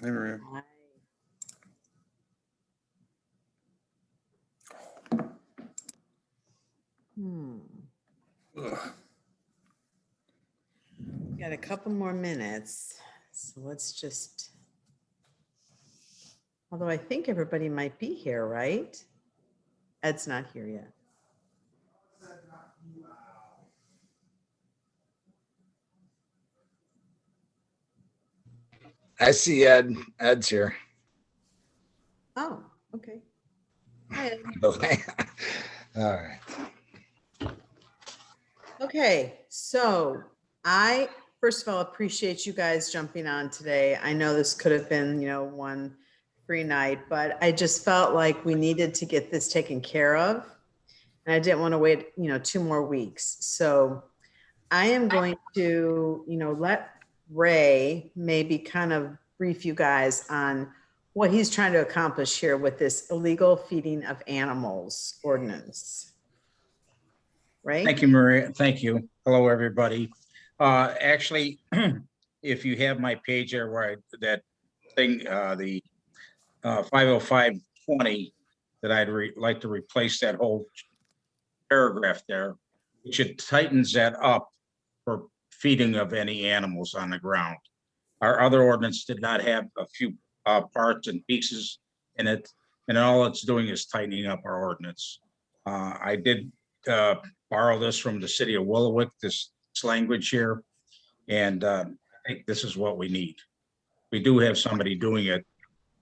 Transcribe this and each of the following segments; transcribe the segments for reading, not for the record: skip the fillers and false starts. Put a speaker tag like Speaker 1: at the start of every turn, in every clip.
Speaker 1: Hey, Maria.
Speaker 2: Hi.
Speaker 1: Ugh.
Speaker 2: Got a couple more minutes, so let's just. Although I think everybody might be here, right? Ed's not here yet.
Speaker 3: I see Ed. Ed's here.
Speaker 2: Oh, okay. Hi, Ed.
Speaker 3: All right.
Speaker 2: Okay, so I first of all appreciate you guys jumping on today. I know this could have been, one free night, but I just felt like we needed to get this taken care of. And I didn't want to wait, 2 more weeks. So I am going to, let Ray maybe kind of brief you guys on what he's trying to accomplish here with this illegal feeding of animals ordinance. Right?
Speaker 4: Thank you, Maria. Thank you. Hello, everybody. Actually, if you have my page there where that thing, the 50520, that I'd like to replace that whole paragraph there, which it tightens that up for feeding of any animals on the ground. Our other ordinance did not have a few parts and pieces in it, and all it's doing is tightening up our ordinance. I did borrow this from the city of Wickliffe, this language here, and I think this is what we need. We do have somebody doing it.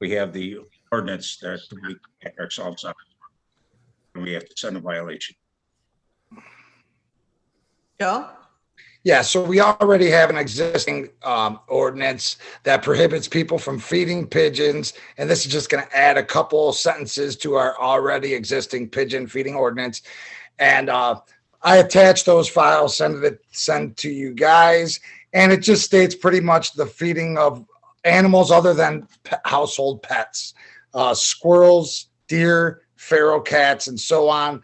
Speaker 4: We have the ordinance that we pick ourselves up, and we have to send a violation.
Speaker 2: Joe?
Speaker 3: Yeah, so we already have an existing ordinance that prohibits people from feeding pigeons, and this is just going to add a couple sentences to our already existing pigeon feeding ordinance. And I attached those files, send to you guys, and it just states pretty much the feeding of animals other than household pets, squirrels, deer, feral cats, and so on.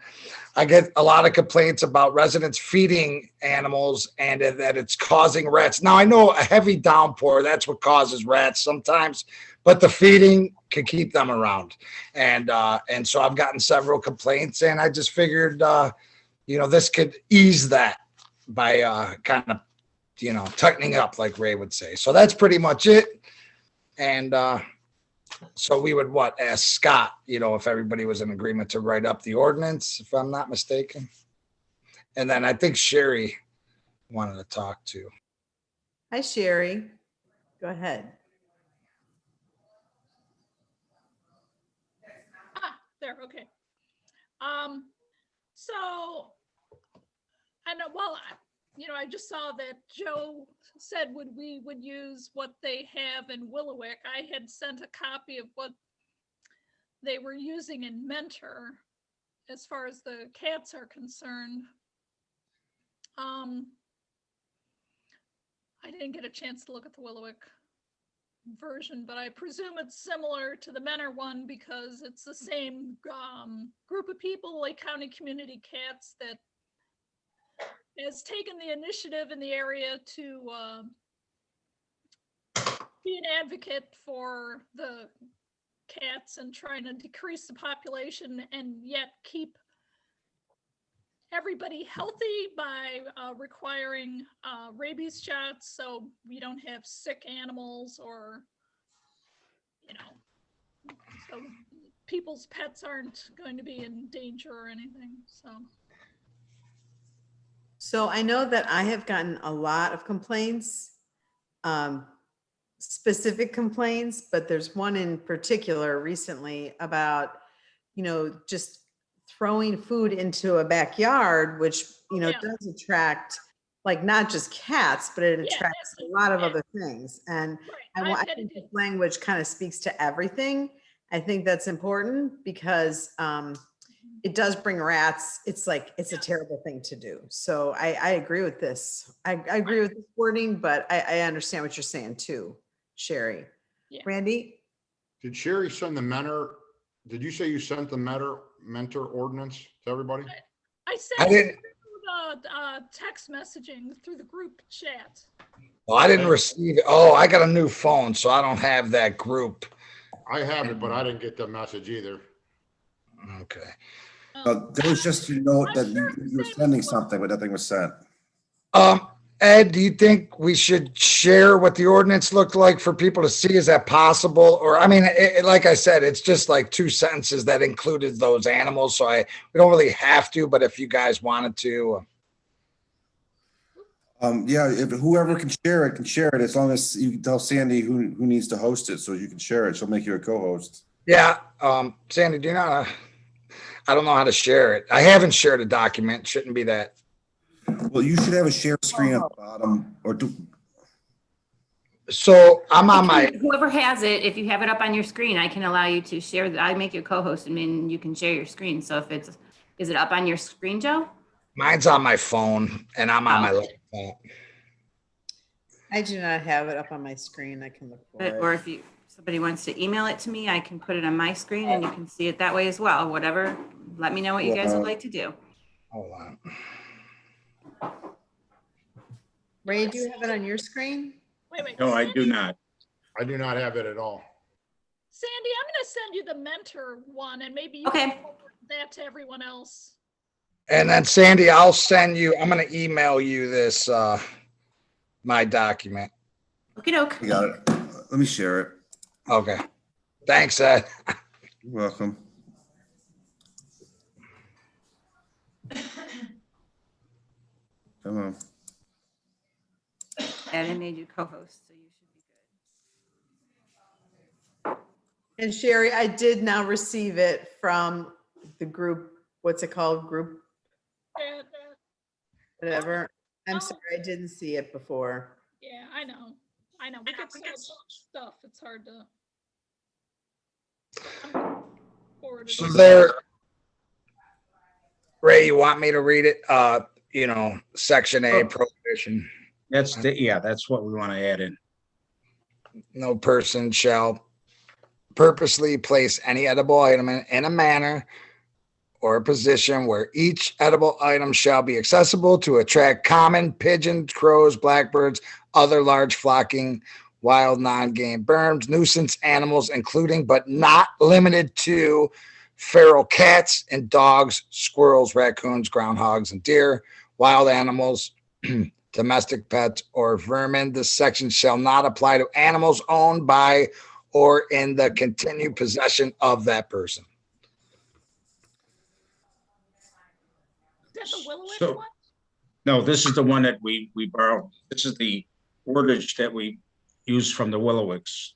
Speaker 3: I get a lot of complaints about residents feeding animals and that it's causing rats. Now, I know a heavy downpour, that's what causes rats sometimes, but the feeding can keep them around. And so I've gotten several complaints, and I just figured, this could ease that by kind of, tightening up, like Ray would say. So that's pretty much it. And so we would ask Scott, if everybody was in agreement to write up the ordinance, if I'm not mistaken. And then I think Sherry wanted to talk too.
Speaker 2: Hi, Sherry. Go ahead.
Speaker 5: There, okay. So I know, I just saw that Joe said we would use what they have in Wickliffe. I had sent a copy of what they were using in Mentor as far as the cats are concerned. I didn't get a chance to look at the Wickliffe version, but I presume it's similar to the Mentor one because it's the same group of people, Lake County Community Cats, that has taken the initiative in the area to be an advocate for the cats and trying to decrease the population and yet keep everybody healthy by requiring rabies shots so we don't have sick animals or, so people's pets aren't going to be in danger or anything,
Speaker 2: So I know that I have gotten a lot of complaints, specific complaints, but there's one in particular recently about, just throwing food into a backyard, which, does attract, like, not just cats, but it attracts a lot of other things. And
Speaker 5: right.
Speaker 2: I think this language kind of speaks to everything. I think that's important because it does bring rats. It's like, it's a terrible thing to do. So I agree with this. I agree with this wording, but I understand what you're saying too, Sherry.
Speaker 5: Yeah.
Speaker 2: Randy?
Speaker 6: Did Sherry send the mentor? Did you say you sent the mentor ordinance to everybody?
Speaker 5: I
Speaker 3: I
Speaker 5: sent
Speaker 3: didn't.
Speaker 5: it through the text messaging through the group chat.
Speaker 3: Oh, I didn't receive it. Oh, I got a new phone, so I don't have that group.
Speaker 6: I have it, but I didn't get the message either.
Speaker 3: Okay.
Speaker 1: There was just a note
Speaker 5: I'm
Speaker 1: that
Speaker 5: sure
Speaker 1: you were
Speaker 5: Sandy
Speaker 1: sending
Speaker 5: will.
Speaker 1: something, but nothing was sent.
Speaker 3: Ed, do you think we should share what the ordinance looked like for people to see? Is that possible? Or, I mean, like I said, it's just like 2 sentences that included those animals. So we don't really have to, but if you guys wanted to.
Speaker 1: Yeah, if whoever can share it, as long as you tell Sandy who needs to host it, so you can share it. She'll make you a co-host.
Speaker 3: Yeah. Sandy, do you know? I don't know how to share it. I haven't shared a document. Shouldn't be that.
Speaker 1: Well, you should have a share screen at the bottom, or do,
Speaker 3: So I'm on my,
Speaker 7: Whoever has it, if you have it up on your screen, I can allow you to share that. I make you a co-host and then you can share your screen. So if it's, is it up on your screen, Joe?
Speaker 3: mine's on my phone and I'm on my
Speaker 7: Oh.
Speaker 3: laptop.
Speaker 2: I do not have it up on my screen. I can look for it.
Speaker 7: Or if somebody wants to email it to me, I can put it on my screen and you can see it that way as well. Whatever, let me know what you guys would like to do.
Speaker 3: Hold on.
Speaker 2: Ray, do you have it on your screen?
Speaker 5: Wait.
Speaker 4: No, I do
Speaker 5: Sandy-
Speaker 4: not.
Speaker 6: I do not have it at all.
Speaker 5: Sandy, I'm gonna send you the mentor one and maybe you
Speaker 7: Okay.
Speaker 5: can forward that to everyone else.
Speaker 3: And then Sandy, I'm going to email you this, my document.
Speaker 7: Okey doke.
Speaker 1: you got it. Let me share it.
Speaker 3: Okay. Thanks, Ed.
Speaker 1: You're welcome. Come on.
Speaker 7: And I made you co-host, so you should be good.
Speaker 2: And Sherry, I did now receive it from the group, what's it called? Group,
Speaker 5: Yeah,
Speaker 2: whatever. I'm
Speaker 5: Oh.
Speaker 2: sorry, I didn't see it before.
Speaker 5: yeah, I know. We get so much stuff. It's hard to. I'm gonna forward it
Speaker 3: So
Speaker 5: to
Speaker 3: there, Ray, you want me to read it? Section A,
Speaker 4: Oh.
Speaker 3: prohibition.
Speaker 4: That's what we want to add in.
Speaker 3: No person shall purposely place any edible item in a manner or a position where each edible item shall be accessible to attract common pigeons, crows, blackbirds, other large flocking wild non-game birds, nuisance animals, including but not limited to feral cats and dogs, squirrels, raccoons, groundhogs, and deer, wild animals, domestic pets, or vermin. This section shall not apply to animals owned by or in the continued possession of that person.
Speaker 5: Is that the Willowick
Speaker 4: So-
Speaker 5: one?
Speaker 4: No, this is the one that we borrowed. This is the wordage that we used from the Willowicks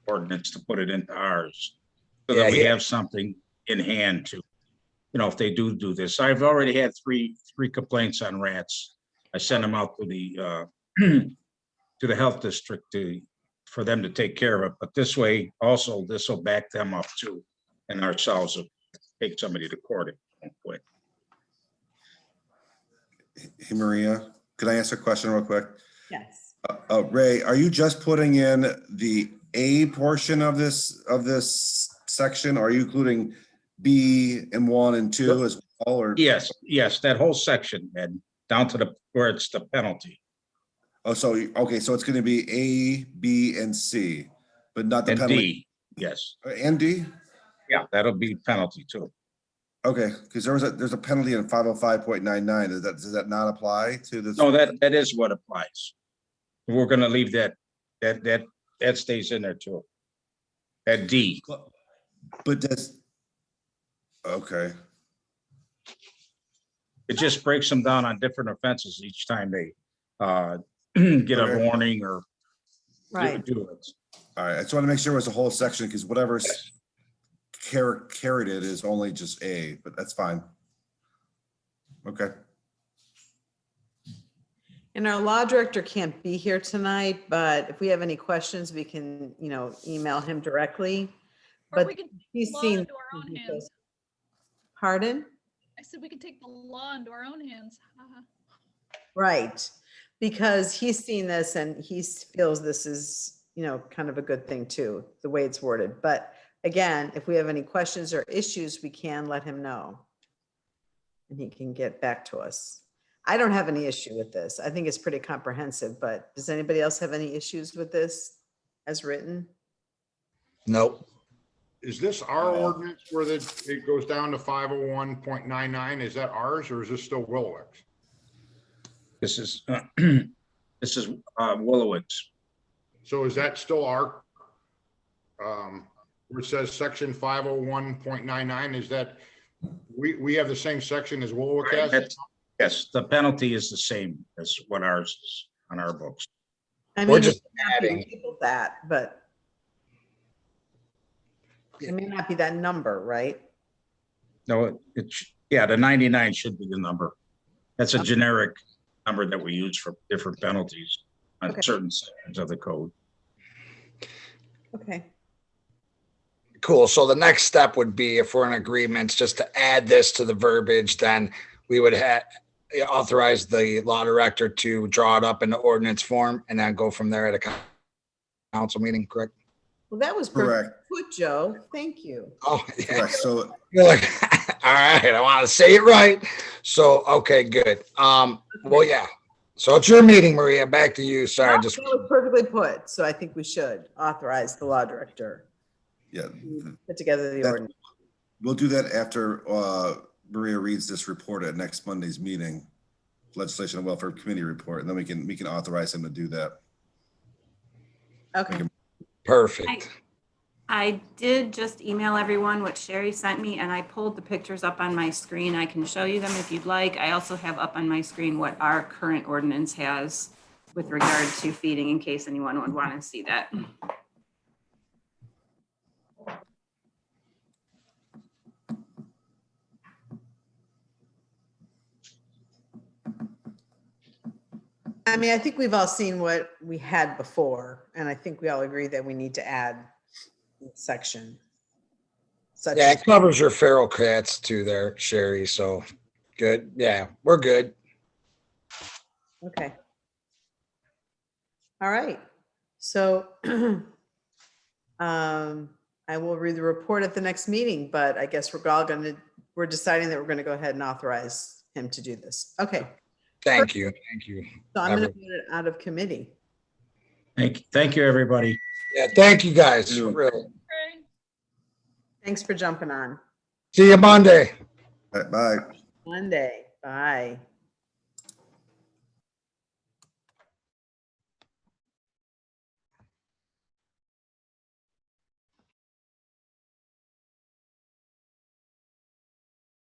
Speaker 4: ordinance to put it into ours. So that we
Speaker 3: Yeah.
Speaker 4: have something in hand to, if they do this. I've already had three complaints on rats. I sent them out to the to the health district for them to take care of it. But this way, also, this will back them up too, and ourselves will take somebody to court it quick.
Speaker 1: Hey, Maria, can I ask a question real quick?
Speaker 2: Yes.
Speaker 1: Ray, are you just putting in the A portion of this section? Or are you including B and 1 and 2 as well? Or
Speaker 4: Yes, that whole section, and down to where it's the penalty.
Speaker 1: oh, so okay, so it's going to be A, B, and C, but not the
Speaker 4: And
Speaker 1: penalty.
Speaker 4: D, yes,
Speaker 1: And D.
Speaker 4: yeah, that'll be penalty too.
Speaker 1: Okay, because there's a penalty in 505.99. Does that not apply to this?
Speaker 4: No, that is what applies. We're gonna leave that stays in there too. At D,
Speaker 1: But does, okay,
Speaker 4: it just breaks them down on different offenses each time they get a
Speaker 1: Okay.
Speaker 4: warning or
Speaker 2: Right.
Speaker 4: do it.
Speaker 1: all right. I just want to make sure it was a whole section because whatever's carried it is only just A, but that's fine. Okay.
Speaker 2: And our law director can't be here tonight, but if we have any questions, we can, email him directly.
Speaker 5: Or
Speaker 2: But
Speaker 5: we can
Speaker 2: he's
Speaker 5: law
Speaker 2: seen.
Speaker 5: into our own hands.
Speaker 2: Pardon?
Speaker 5: I said we can take the law into our own hands. Haha.
Speaker 2: Right, because he's seen this and he feels this is, kind of a good thing too, the way it's worded. But again, if we have any questions or issues, we can let him know. And he can get back to us. I don't have any issue with this. I think it's pretty comprehensive, but does anybody else have any issues with this as written?
Speaker 3: Nope.
Speaker 6: Is this our ordinance where it goes down to 501.99? Is that ours or is this still Willowick's?
Speaker 4: This is, this is Willowitz.
Speaker 6: So is that still our, where it says section 501.99, is that, we have the same section as Willowick has?
Speaker 4: That's- Yes, the penalty is the same as what ours is on our books.
Speaker 2: I
Speaker 3: We're
Speaker 2: mean,
Speaker 3: just
Speaker 2: it may not be
Speaker 3: adding-
Speaker 2: labeled that, but it may not be that number, right?
Speaker 4: No, yeah, the 99 should be the number. That's a generic number that we use for different penalties on
Speaker 2: Okay.
Speaker 4: certain sections of the code.
Speaker 2: Okay.
Speaker 3: Cool. So the next step would be, if we're in agreement, just to add this to the verbiage, then we would authorize the law director to draw it up in the ordinance form and then go from there at a council meeting, correct?
Speaker 2: Well, that was
Speaker 1: Correct.
Speaker 2: perfect. Put, Joe. Thank you.
Speaker 3: Oh, yeah.
Speaker 1: Correct. So
Speaker 3: You're like, all right, I want to say it right. So, okay, good. Well, yeah. So it's your meeting, Maria. Back to you. Sorry,
Speaker 2: No,
Speaker 3: just
Speaker 2: that was perfectly put. So I think we should authorize the law director
Speaker 1: yeah,
Speaker 2: to put together the
Speaker 1: That-
Speaker 2: ordinance.
Speaker 1: we'll do that after Maria reads this report at next Monday's meeting, Legislation and Welfare Committee report, and then we can authorize him to do that.
Speaker 2: Okay.
Speaker 3: perfect.
Speaker 7: I did just email everyone what Sherry sent me, and I pulled the pictures up on my screen. I can show you them if you'd like. I also have up on my screen what our current ordinance has with regard to feeding, in case anyone would want to see that.
Speaker 2: I mean, I think we've all seen what we had before, and I think we all agree that we need to add a section. Such
Speaker 3: Yeah,
Speaker 2: as,
Speaker 3: it covers your feral cats too there, Sherry. So good. Yeah, we're good.
Speaker 2: okay. All right. So I will read the report at the next meeting, but I guess we're deciding that we're gonna go ahead and authorize him to do this. Okay,
Speaker 3: Thank you. Thank you.
Speaker 2: so I'm gonna put it out of committee.
Speaker 4: Thank you, everybody.
Speaker 3: Yeah, thank you guys.
Speaker 1: You.
Speaker 3: Really.
Speaker 5: Okay.
Speaker 2: Thanks for jumping on.
Speaker 3: See you Monday.
Speaker 1: All right, bye.
Speaker 2: Monday, bye.